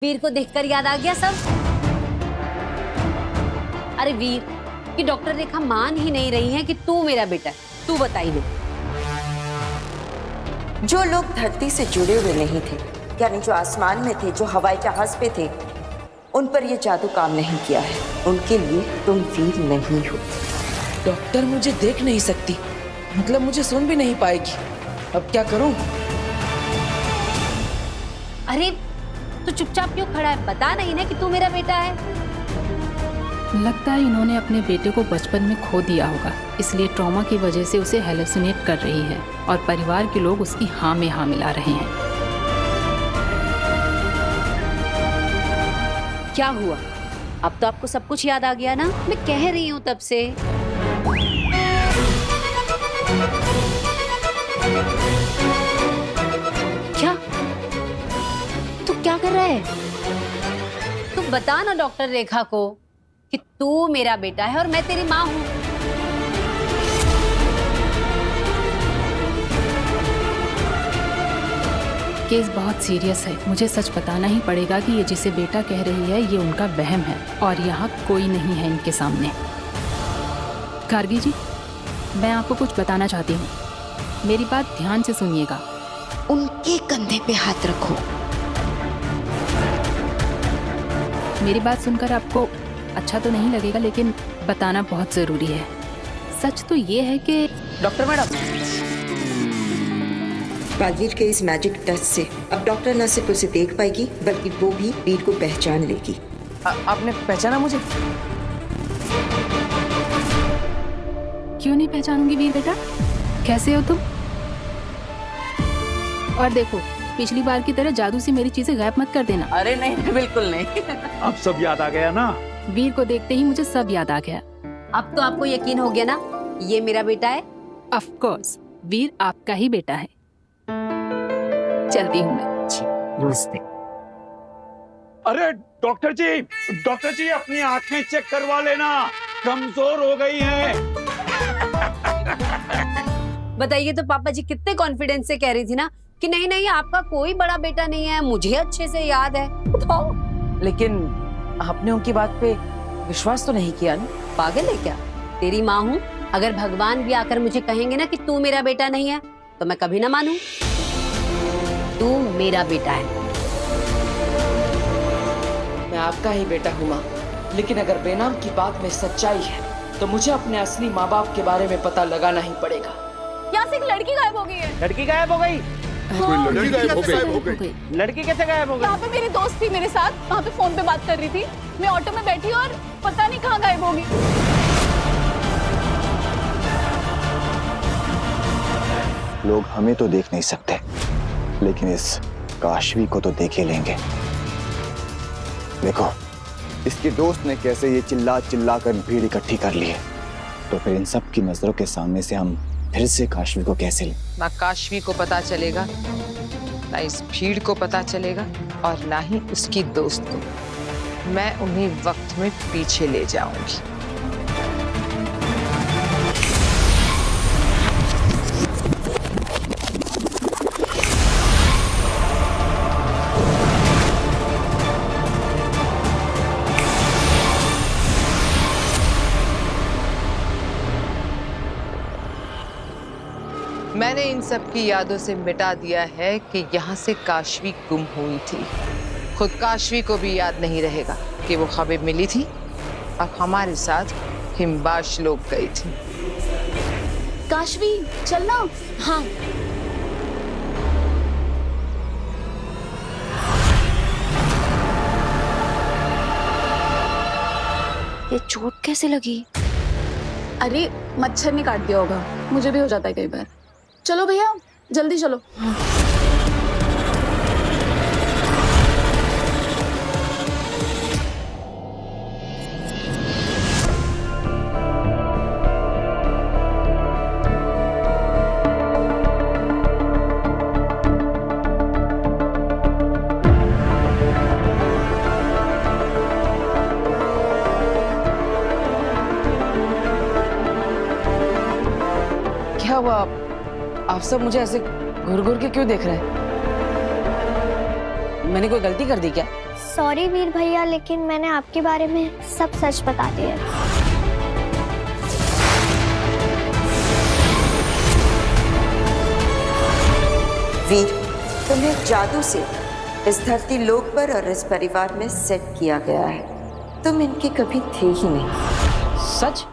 वीर को देखकर याद आ गया सब। अरे वीर, कि डॉक्टर रेखा मान ही नहीं रही है कि तू मेरा बेटा है। तू बताई ना। जो लोग धरती से जुड़े हुए नहीं थे, यानी जो आसमान में थे, जो हवाई जहाज पे थे, उन पर यह जादू काम नहीं किया है। उनके लिए तुम वीर नहीं हो। डॉक्टर मुझे देख नहीं सकती, मतलब मुझे सुन भी नहीं पाएगी। अब क्या करूं? अरे तू चुपचाप क्यों खड़ा है? बता नहीं ना कि तू मेरा बेटा है। लगता है इन्होंने अपने बेटे को बचपन में खो दिया होगा, इसलिए ट्रॉमा की वजह से उसे हेलुसिनेट कर रही है और परिवार के लोग उसकी हाँ में हाँ मिला रहे हैं। क्या हुआ? अब तो आपको सब कुछ याद आ गया ना? मैं कह रही हूँ तब से। क्या? तू क्या कर रहा है? तू बता ना डॉक्टर रेखा को कि तू मेरा बेटा है और मैं तेरी माँ हूँ। केस बहुत सीरियस है, मुझे सच बताना ही पड़ेगा कि ये जिसे बेटा कह रही है ये उनका वहम है और यहाँ कोई नहीं है इनके सामने। गार्गी जी, मैं आपको कुछ बताना चाहती हूँ, मेरी बात ध्यान से सुनिएगा। उनके कंधे पे हाथ रखो। मेरी बात सुनकर आपको अच्छा तो नहीं लगेगा, लेकिन बताना बहुत जरूरी है। सच तो ये है कि डॉक्टर मैडम, बालवीर के इस मैजिक टच से अब डॉक्टर न सिर्फ उसे देख पाएगी, बल्कि वो भी वीर को पहचान लेगी। आपने पहचाना मुझे? क्यों नहीं पहचानूंगी वीर बेटा? कैसे हो तुम? और देखो, पिछली बार की तरह जादू से मेरी चीजें गायब मत कर देना। अरे नहीं, बिल्कुल नहीं। अब सब याद आ गया ना? वीर को देखते ही मुझे सब याद आ गया। अब तो आपको यकीन हो गया ना, ये मेरा बेटा है। ऑफ कोर्स, वीर आपका ही बेटा है। चलती हूँ मैं। नमस्ते। अरे डॉक्टर जी अपनी आंखें चेक करवा लेना, कमजोर हो गई हैं। बताइए तो पापा जी कितने कॉन्फिडेंस से कह रही थी ना कि नहीं नहीं आपका कोई बड़ा बेटा नहीं है, मुझे अच्छे से याद है। बताओ। लेकिन आपने उनकी बात पे विश्वास तो नहीं किया ना? पागल है क्या? तेरी माँ हूँ, अगर भगवान भी आकर मुझे कहेंगे ना कि तू मेरा बेटा नहीं है तो मैं कभी ना मानूं। तू मेरा बेटा है। मैं आपका ही बेटा हूँ माँ, लेकिन अगर बेनाम की बात में सच्चाई है तो मुझे अपने असली माँ बाप के बारे में पता लगाना ही पड़ेगा। यहाँ से एक लड़की गायब हो गई है। लड़की गायब हो गई? लड़की गायब हो गई। लड़की कैसे गायब हो गई? यहाँ पे मेरी दोस्त थी मेरे साथ, वहाँ पे फोन पे बात कर रही थी। मैं ऑटो में बैठी और पता नहीं कहाँ गायब होगी। लोग हमें तो देख नहीं सकते, लेकिन इस काशवी को तो देख ही लेंगे। देखो, इसके दोस्त ने कैसे ये चिल्ला चिल्ला कर भीड़ इकट्ठी कर ली है, तो फिर इन सब की नजरों के सामने से हम फिर से काशवी को कैसे लें? ना काशवी को पता चलेगा, ना इस भीड़ को पता चलेगा, और ना ही उसकी दोस्त को। मैं उन्हीं वक्त में पीछे ले जाऊंगी। मैंने इन सब की यादों से मिटा दिया है कि यहाँ से काशवी गुम हुई थी। खुद काशवी को भी याद नहीं रहेगा कि वो खबर मिली थी और हमारे साथ हिमबाश लोग गई थी। काशवी चलना। हाँ ये चोट कैसे लगी? अरे मच्छर ने काट दिया होगा, मुझे भी हो जाता है कई बार। चलो भैया जल्दी चलो। क्या हुआ? आप सब मुझे ऐसे घूर घूर के क्यों देख रहे हैं? मैंने कोई गलती कर दी क्या? सॉरी वीर भैया, लेकिन मैंने आपके बारे में सब सच बता दिया। वीर, तुम्हें जादू से इस धरती लोक पर और इस परिवार में सेट किया गया है। तुम इनके कभी थे ही नहीं। सच?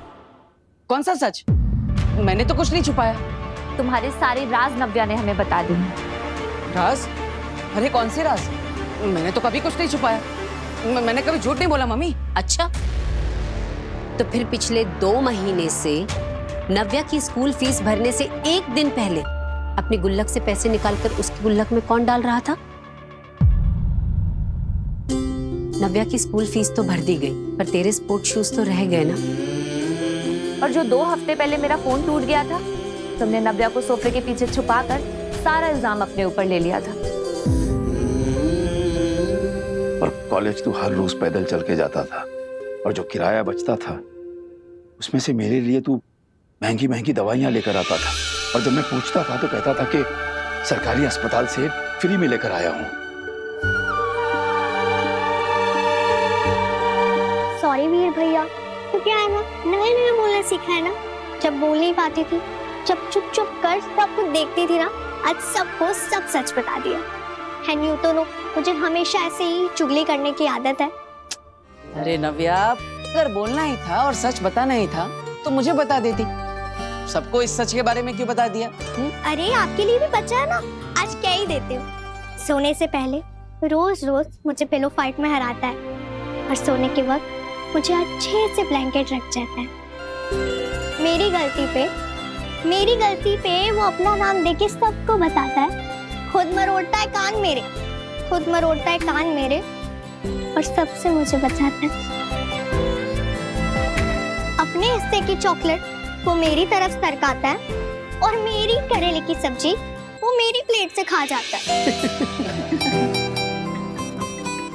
कौन सा सच? मैंने तो कुछ नहीं छुपाया। तुम्हारे सारे राज नव्या ने हमें बता दी। राज? अरे कौन से राज? मैंने तो कभी कुछ नहीं छुपाया। मैंने कभी झूठ नहीं बोला मम्मी। अच्छा, तो फिर पिछले 2 महीने से नव्या की स्कूल फीस भरने से 1 दिन पहले अपनी गुल्लक से पैसे निकालकर उसकी गुल्लक में कौन डाल रहा था? नव्या की स्कूल फीस तो भर दी गई, पर तेरे स्पोर्ट शूज तो रह गए ना। और जो 2 हफ्ते पहले मेरा फोन टूट गया था, तुमने नव्या को सोफे के पीछे छुपाकर सारा इल्जाम अपने ऊपर ले लिया था। और कॉलेज तू हर रोज पैदल चल के जाता था, और जो किराया बचता था उसमें से मेरे लिए तू महंगी महंगी दवाइयां लेकर आता था। और जब मैं पूछता था तो कहता था कि सरकारी अस्पताल से फ्री में लेकर आया हूं। सॉरी वीर भैया, तो क्या है ना, नए नए बोलना सीखा है ना। जब बोल नहीं पाती थी, जब चुप चुप कर सब कुछ देखती थी ना, आज सबको सब सच बता दिया है। न्यू तो मुझे हमेशा ऐसे ही चुगली करने की आदत है। अरे नव्या, अगर बोलना ही था और सच बताना ही था तो मुझे बता देती। सबको इस सच के बारे में क्यों बता दिया? अरे आपके लिए भी बचा है ना, आज क्या ही देते हो। सोने से पहले रोज रोज मुझे पिलो फाइट में हराता है, और सोने के वक्त मुझे अच्छे से ब्लैंकेट रख जाता है। मेरी गलती पे वो अपना नाम देके सबको बताता है। खुद मरोड़ता है कान मेरे, और सबसे मुझे बचाता है। अपने हिस्से की चॉकलेट वो मेरी तरफ सरकाता है, और मेरी करेले की सब्जी वो मेरी प्लेट से खा जाता है।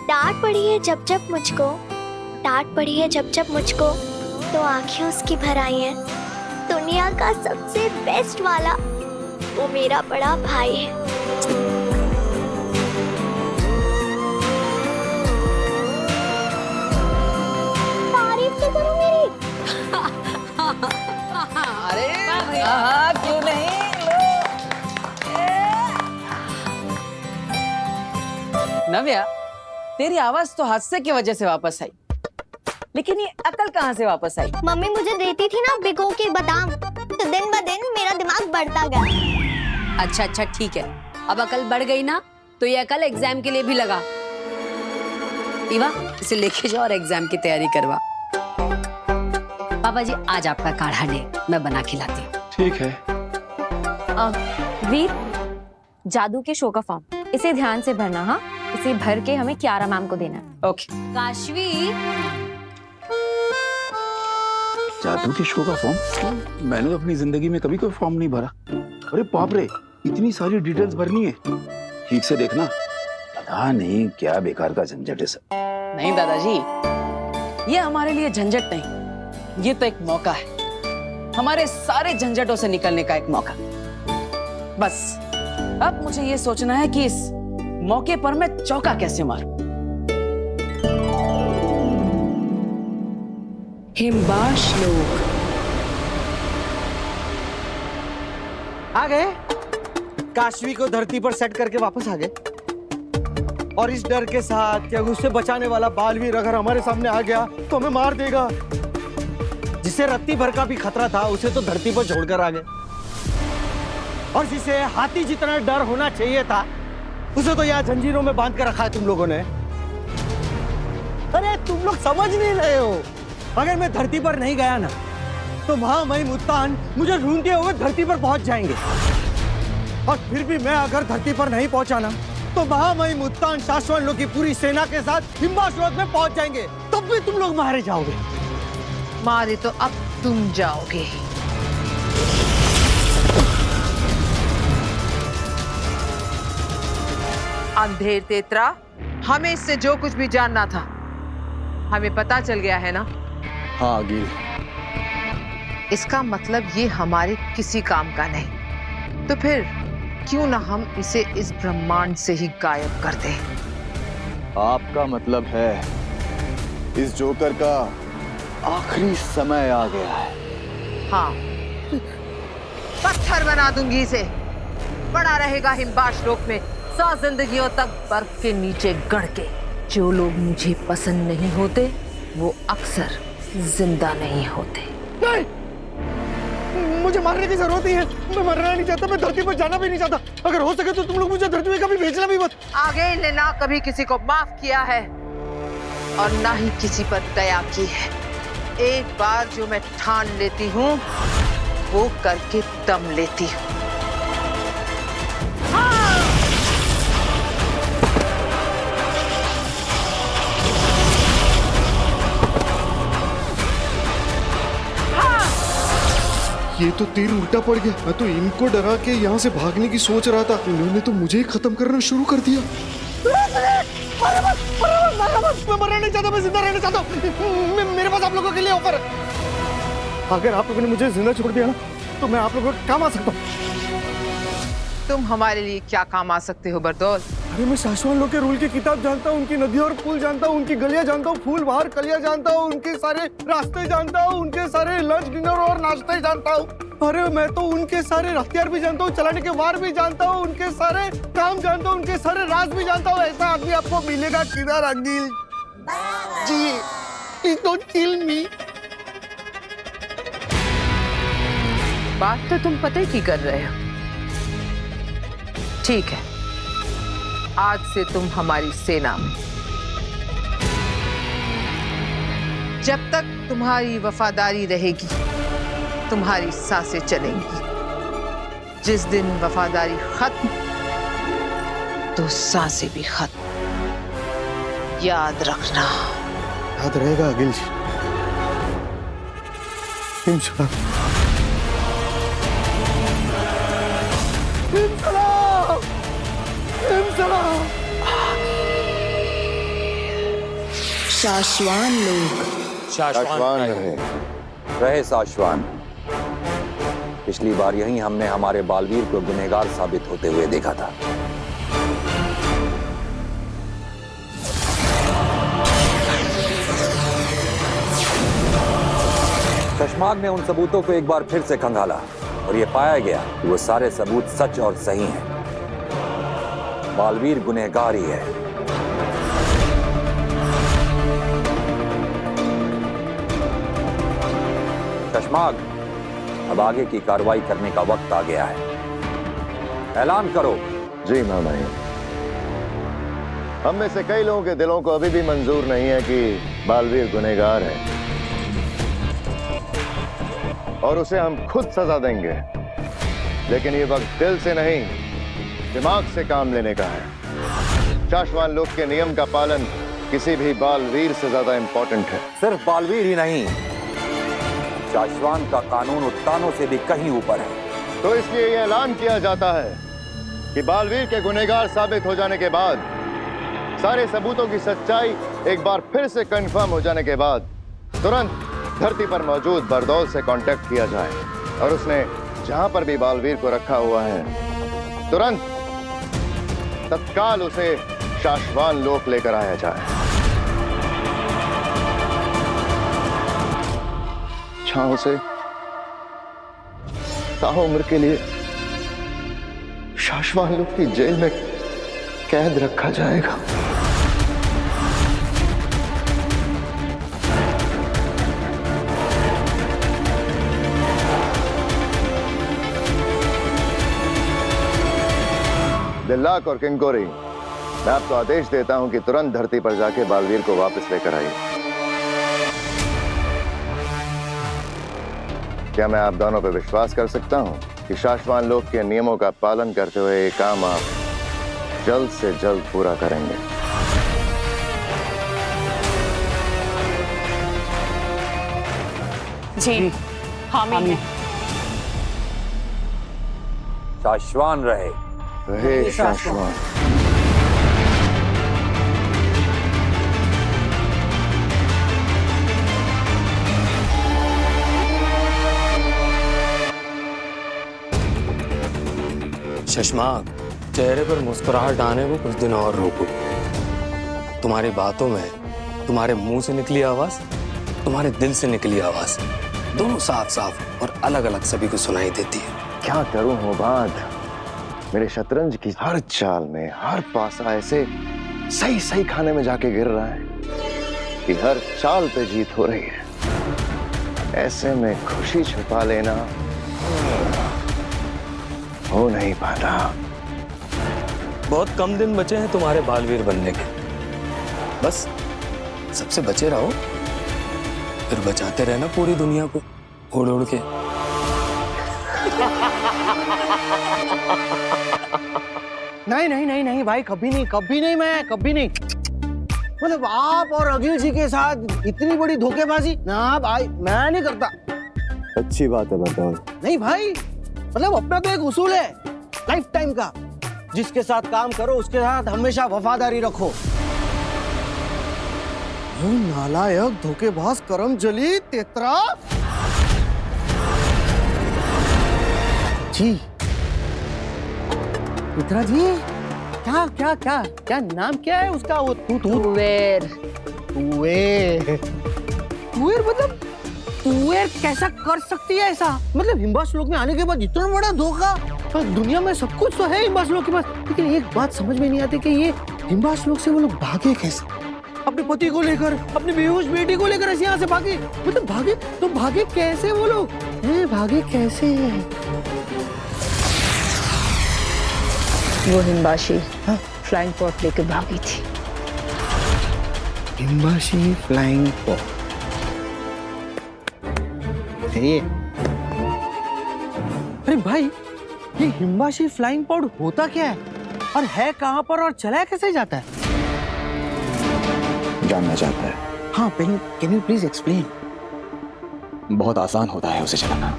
डांट पड़ी है जब जब मुझको तो आंखें उसकी भर आई हैं। दुनिया का सबसे बेस्ट वाला वो मेरा बड़ा भाई है। तारीफ तो करो मेरी। अरे क्यों नहीं? नव्या, तेरी आवाज तो हादसे की वजह से वापस आई, लेकिन ये अकल कहाँ से वापस आई? मम्मी मुझे देती थी ना भिगो के बादाम, तो दिन ब दिन मेरा दिमाग बढ़ता गया। अच्छा ठीक है, अब अकल बढ़ गई ना, तो ये अकल एग्जाम के लिए भी लगा। ईवा, इसे लेके जाओ और एग्जाम की तैयारी करवा। पापा जी, आज आपका काढ़ा ले, मैं बना खिलाती हूँ। ठीक है। वीर, जादू के शो का फॉर्म इसे ध्यान से भरना। हाँ, इसे भर के हमें कियारा मैम को देना है। ओके। काशवी, जादू के शो का फॉर्म? मैंने तो अपनी जिंदगी में कभी कोई फॉर्म नहीं भरा। अरे बाप रे, इतनी सारी डिटेल्स भरनी है। ठीक से देखना, पता नहीं क्या बेकार का झंझट है सब। नहीं दादाजी, ये हमारे लिए झंझट नहीं, ये तो एक मौका है, हमारे सारे झंझटों से निकलने का एक मौका। बस अब मुझे ये सोचना है कि इस मौके पर मैं चौका कैसे मारूं। हिमबाश लोग आ गए। काशवी को धरती पर सेट करके वापस आ गए, और इस डर के साथ कि उससे बचाने वाला बालवीर अगर हमारे सामने आ गया तो हमें मार देगा। जिसे रत्ती भर का भी खतरा था उसे तो धरती पर छोड़कर आ गए, और जिसे हाथी जितना डर होना चाहिए था उसे तो यहाँ जंजीरों में बांध कर रखा है तुम लोगों ने। अरे तुम लोग समझ नहीं रहे हो, अगर मैं धरती पर नहीं गया ना तो महामहिम मुत्तान मुझे ढूंढते हुए धरती पर पहुंच जाएंगे, और फिर भी मैं अगर धरती पर नहीं पहुंचा ना तो महामहिम मुत्तान शाश्वन लोग की पूरी सेना के साथ हिमबाश लोक में पहुंच जाएंगे, तब भी तुम लोग मारे जाओगे। मारे तो अब तुम जाओगे। अंधेर तेतरा, हमें इससे जो कुछ भी जानना था हमें पता चल गया है ना? हाँ गिल। इसका मतलब ये हमारे किसी काम का नहीं, तो फिर क्यों ना हम इसे इस ब्रह्मांड से ही गायब कर दें? आपका मतलब है इस जोकर का आखिरी समय आ गया है। हाँ, पत्थर बना दूंगी इसे। पड़ा रहेगा हिमबाश लोक में 100 जिंदगियों तक बर्फ के नीचे गड़ के। जो लोग मुझे पसंद नहीं होते वो अक्सर जिंदा नहीं होते। नहीं, मुझे मारने की जरूरत नहीं है। मैं मरना नहीं चाहता, मैं धरती पर जाना भी नहीं चाहता। अगर हो सके तो तुम लोग मुझे धरती में कभी भेजना भी मत। आगे ने ना कभी किसी को माफ किया है और ना ही किसी पर दया की है। एक बार जो मैं ठान लेती हूँ वो करके दम लेती हूँ। ये तो तीर उल्टा पड़ गया। मैं तो इनको डरा के यहाँ से भागने की सोच रहा था, इन्होंने तो मुझे ही खत्म करना शुरू कर दिया। मैं मरना नहीं चाहता, मैं जिंदा रहना चाहता हूँ। मेरे पास आप लोगों के लिए ऑफर है। अगर आप लोगों ने मुझे जिंदा छोड़ दिया ना तो मैं आप लोगों का काम आ सकता हूँ। तुम हमारे लिए क्या काम आ सकते हो बरदौल? अरे मैं शाश्वत लोग के रूल की किताब जानता हूँ, उनकी नदियाँ और पुल जानता हूँ, उनकी गलियाँ जानता हूँ, फूल बाहर कलियाँ जानता हूँ, उनके सारे रास्ते जानता हूँ, उनके सारे लंच डिनर और नाश्ते जानता हूँ। अरे मैं तो उनके सारे हथियार भी जानता हूँ, चलाने के वार भी जानता हूँ, उनके सारे काम जानता हूँ, उनके सारे राज भी जानता हूँ। ऐसा आदमी आपको मिलेगा किधर अंगिल जी? Please don't kill me। बात तो तुम पता की कर रहे हो। ठीक है, आज से तुम हमारी सेना में। जब तक तुम्हारी वफादारी रहेगी तुम्हारी सांसें चलेंगी। जिस दिन वफादारी खत्म तो सांसें भी खत्म। याद रखना। याद रहेगा अगिल जी। इंशाल्लाह। शाश्वान लोग। शाश्वान रहे शाश्वान। पिछली बार यही हमने हमारे बालवीर को गुनहगार साबित होते हुए देखा था। चश्माग ने उन सबूतों को एक बार फिर से खंगाला और यह पाया गया कि वो सारे सबूत सच और सही हैं। बालवीर गुनहगार ही है। चश्माग, अब आगे की कार्रवाई करने का वक्त आ गया है। ऐलान करो। जी मामा, हम में से कई लोगों के दिलों को अभी भी मंजूर नहीं है कि बालवीर गुनहगार है और उसे हम खुद सजा देंगे। लेकिन ये वक्त दिल से नहीं दिमाग से काम लेने का है। शाश्वान लोक के नियम का पालन किसी भी बालवीर से ज्यादा इंपॉर्टेंट है। सिर्फ बालवीर ही नहीं, शाश्वान का कानून उत्तानों से भी कहीं ऊपर है। तो इसलिए यह ऐलान किया जाता है कि बालवीर के गुनहगार साबित हो जाने के बाद, सारे सबूतों की सच्चाई एक बार फिर से कंफर्म हो जाने के बाद, तुरंत धरती पर मौजूद बरदौल से कांटेक्ट किया जाए और उसने जहां पर भी बालवीर को रखा हुआ है तुरंत तत्काल उसे शाश्वान लोक लेकर आया जाए। जहां उसे ताउम्र के लिए शाश्वान लोक की जेल में कैद रखा जाएगा। दिल्लाक और किंकोरी, मैं आपको आदेश देता हूं कि तुरंत धरती पर जाके बालवीर को वापस लेकर आइए। क्या मैं आप दोनों पर विश्वास कर सकता हूं कि शाश्वान लोक के नियमों का पालन करते हुए ये काम आप जल्द से जल्द पूरा करेंगे? जी, हामी। शाश्वान रहे शाश्वान। चश्माग, चेहरे पर मुस्कुराहट आने को कुछ दिन और रोको। तुम्हारी बातों में तुम्हारे मुंह से निकली आवाज, तुम्हारे दिल से निकली आवाज, दोनों साफ साफ और अलग अलग सभी को सुनाई देती है। क्या करूं होबाद, मेरे शतरंज की हर चाल में हर पासा ऐसे सही सही खाने में जाके गिर रहा है कि हर चाल पे जीत हो रही है। ऐसे में खुशी छुपा लेना हो नहीं पाता। बहुत कम दिन बचे हैं तुम्हारे बालवीर बनने के, बस सबसे बचे रहो, फिर बचाते रहना पूरी दुनिया को उड़ उड़ के। नहीं नहीं नहीं नहीं भाई, कभी नहीं, मैं कभी नहीं। मतलब आप और अखिल जी के साथ इतनी बड़ी धोखेबाजी ना भाई, मैं नहीं करता। अच्छी बात है बताओ। नहीं भाई, मतलब अपना तो एक उसूल है लाइफ टाइम का, जिसके साथ काम करो उसके साथ हमेशा वफादारी रखो। वो नालायक धोखेबाज करमजली तेतरा जी, तेतरा जी, क्या क्या क्या क्या नाम क्या है उसका? वो तुवेर मतलब तुवेर कैसा कर सकती है ऐसा? मतलब हिम्बाश्लोक में आने के बाद इतना बड़ा धोखा। दुनिया में सब कुछ तो है हिम्बाश्लोक के पास, लेकिन एक बात समझ में नहीं आती कि ये हिम्बाश्लोक से वो लोग भागे कैसे? अपने पति को लेकर, अपनी बेहोश बेटी को लेकर ऐसे यहाँ से भागे। मतलब भागे कैसे वो लोग? भागे कैसे? वो हिम्बाशी फ्लाइंग पॉट लेकर भागी थी। हिम्बाशी फ्लाइंग पॉट, अरे भाई ये हिम्बाशी फ्लाइंग पॉड होता क्या है और है कहाँ पर और चलाया कैसे जाता है? जानना चाहता है? हाँ, कैन यू प्लीज एक्सप्लेन? बहुत आसान होता है उसे चलाना।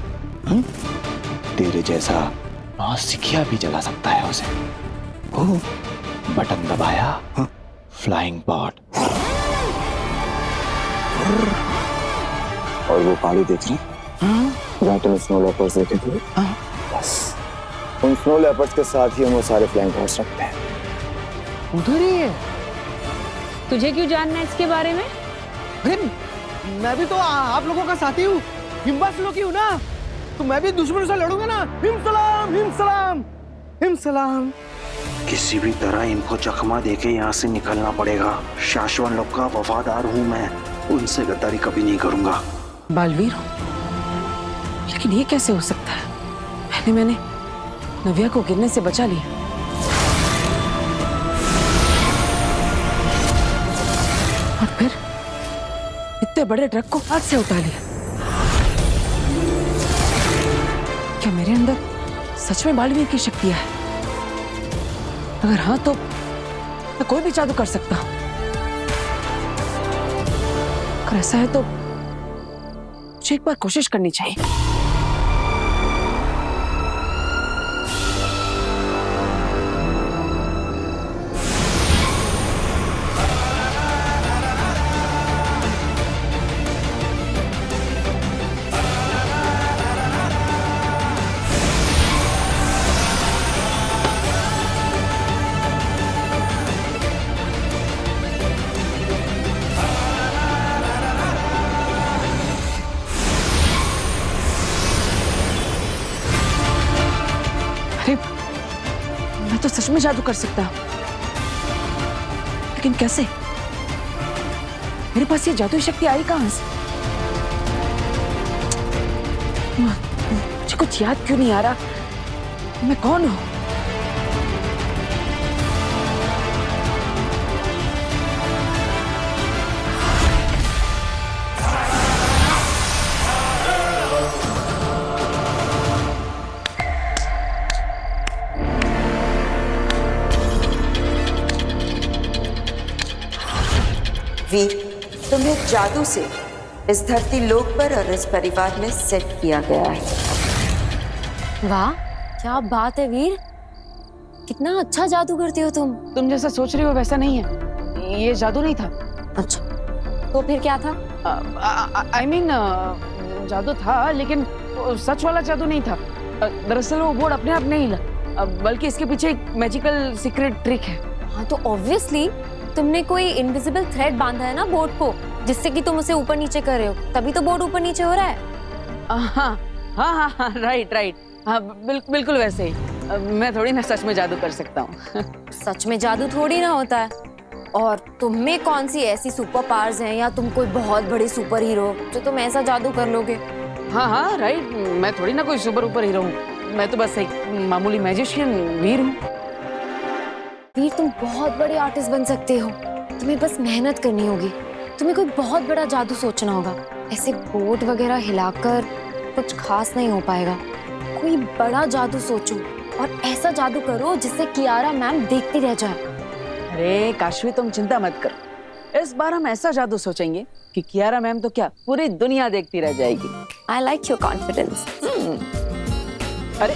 तेरे जैसा नौसिखिया भी चला सकता है उसे। ओह, बटन दबाया, फ्लाइंग पॉड, और वो पहाड़ी देख रही जहाँ तुम स्नो लेपर्ड्स देखे थे, बस उन स्नो लेपर्ड्स के साथ ही हम वो सारे फ्लाइंग पॉड्स रखते हैं। उधर ही है। तुझे क्यों जानना है इसके बारे में? अरे मैं भी तो आप लोगों का साथी हूँ, हिम्बाश्लोक ही हूँ ना, तो मैं भी दुश्मनों से लड़ूंगा ना। हिम सलाम, हिम सलाम, हिम सलाम। किसी भी तरह इनको चकमा देके यहाँ से निकलना पड़ेगा। शाश्वन लोग का वफादार हूँ मैं, उनसे गद्दारी कभी नहीं करूंगा। बालवीर, लेकिन ये कैसे हो सकता है? पहले मैंने नव्या को गिरने से बचा लिया, और फिर इतने बड़े ट्रक को हाथ से उठा लिया। क्या मेरे अंदर सच में बालवीर की शक्तियां है? अगर हाँ तो मैं कोई भी जादू कर सकता हूं। अगर ऐसा है तो मुझे एक बार कोशिश करनी चाहिए। अरे मैं तो सच में जादू कर सकता हूं, लेकिन कैसे? मेरे पास ये जादुई शक्ति आई कहां से? मुझे कुछ याद क्यों नहीं आ रहा मैं कौन हूं? वीर, तुम्हें जादू से इस धरती लोक पर और इस परिवार में सेट किया गया है। वाह, क्या बात है वीर, कितना अच्छा जादू करते हो तुम। तुम जैसा सोच रही हो वैसा नहीं है, ये जादू नहीं था। अच्छा, तो फिर क्या था? I mean, जादू था, लेकिन सच वाला जादू नहीं था। दरअसल वो बोर्ड अपने आप नहीं हिला, बल्कि इसके पीछे एक मैजिकल सीक्रेट ट्रिक है। हाँ, तो ऑब्वियसली तुमने कोई इनविजिबल थ्रेड बांधा है ना बोर्ड को, जिससे कि तुम उसे ऊपर नीचे कर रहे हो, तभी तो बोर्ड ऊपर नीचे हो रहा है। हाँ हाँ हाँ हाँ, राइट राइट, हाँ बिल्कुल वैसे ही। मैं थोड़ी ना सच में जादू कर सकता हूँ। सच में जादू थोड़ी ना होता है। और तुम में कौन सी ऐसी सुपर पावर्स हैं, या तुम कोई बहुत बड़े सुपर हीरो जो तुम ऐसा जादू कर लोगे? हाँ हाँ राइट, मैं थोड़ी ना कोई सुपर हीरो हूँ, मैं तो बस एक मामूली मैजिशियन वीर हूँ। वीर, तुम बहुत बड़े आर्टिस्ट बन सकते हो, तुम्हें बस मेहनत करनी होगी। तुम्हें कोई बहुत बड़ा जादू सोचना होगा। ऐसे बोर्ड वगैरह हिलाकर कुछ खास नहीं हो पाएगा। कोई बड़ा जादू सोचो और ऐसा जादू करो जिससे कियारा मैम देखती रह जाए। अरे काशवी, तुम चिंता मत करो, इस बार हम ऐसा जादू सोचेंगे कि कियारा मैम तो क्या पूरी दुनिया देखती रह जाएगी। I like your confidence. अरे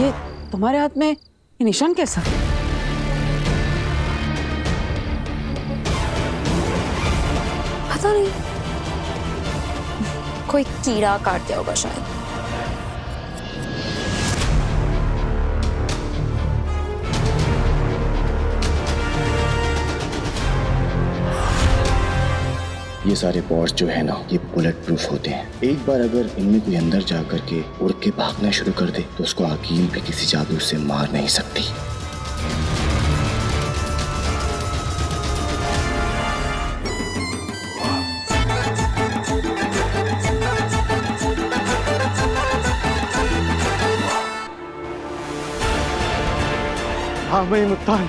ये तुम्हारे हाथ में ये निशान कैसा? पता नहीं, कोई कीड़ा काट दिया होगा शायद। ये सारे पॉट्स जो है ना, ये बुलेट प्रूफ होते हैं। एक बार अगर इनमें कोई अंदर जा करके उड़ के भागना शुरू कर दे तो उसको अकील भी किसी जादू से मार नहीं सकती। हाँ मैं मुत्तान,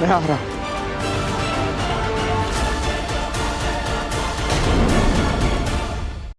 मैं आ रहा हूँ।